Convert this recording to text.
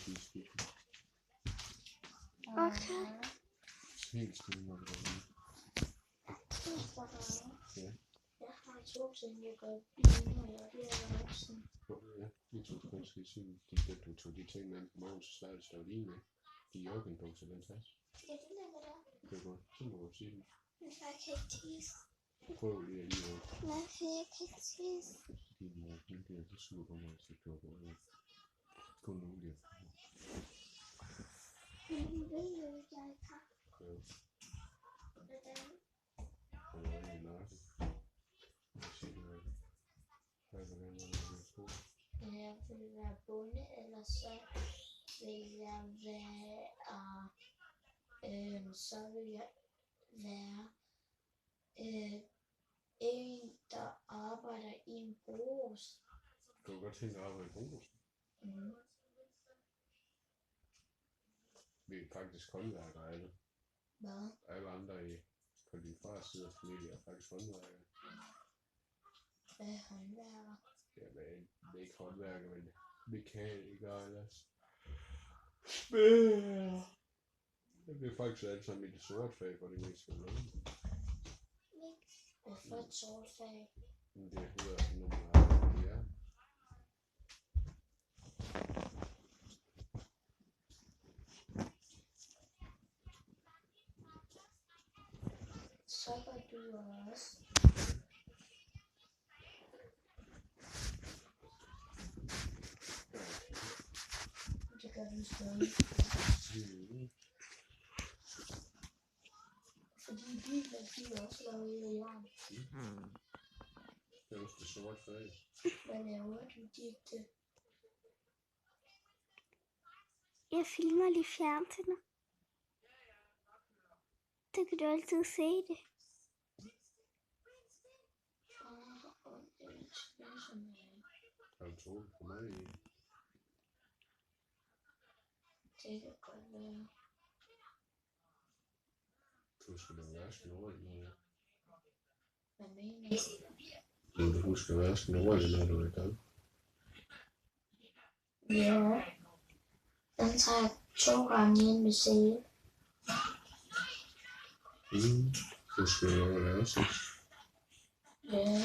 sige skidt. Okay. Helt stille, når du går ud. Ja. Jeg har 2 ting, jeg gør lige nu, jeg bliver voksen. Ja, vi tog måske sige, du tog de ting med på morgen, så svært at stå lige med. De joggingbukser, den tages. Ja, det ligger der. Det er godt, så må du sige det. Men jeg kan ikke tisse. Prøv lige at lige Nej, for jeg kan ikke tisse. din mor, den bliver så sur på mig, så du har gået kun nogen der. Men hun ved jo ikke, jeg ikke har. Ja, Hvordan? og jeg er i nakken. Jeg siger det her. Hvad vil jeg være sko? Jeg vil være bonde, eller så vil jeg være... så vil jeg være en, der arbejder i en brus. Du kan godt tænke at arbejde i Brugs. Mm. Vi er faktisk håndværkere alle. Hvad? Alle andre på din fars side af familie er faktisk håndværkere. Hvad er håndværker? Ja, det er ikke håndværker, men mekanikere ellers. Det er faktisk alle sammen i det sorte fag, hvor det mest skal med. Hvad for et sort fag? Men det hedder sådan nogle arbejde, ja. Så gør du også. Det gør du stadig. Fordi biler, de er også lavet i jern. Det er også det sorte fag. Hvad laver du digte? Jeg filmer lige fjernsynet. Så kan du altid se det. Har du troet på mig i? Det kan godt være. Du skal da vaske Nordjylland, når jeg... Hvad mener du? Må du huske at vaske Nordjylland, når du er i gang? Ja. Den tager jeg 2 gange ind med sæle. Du skal jo også. Ja.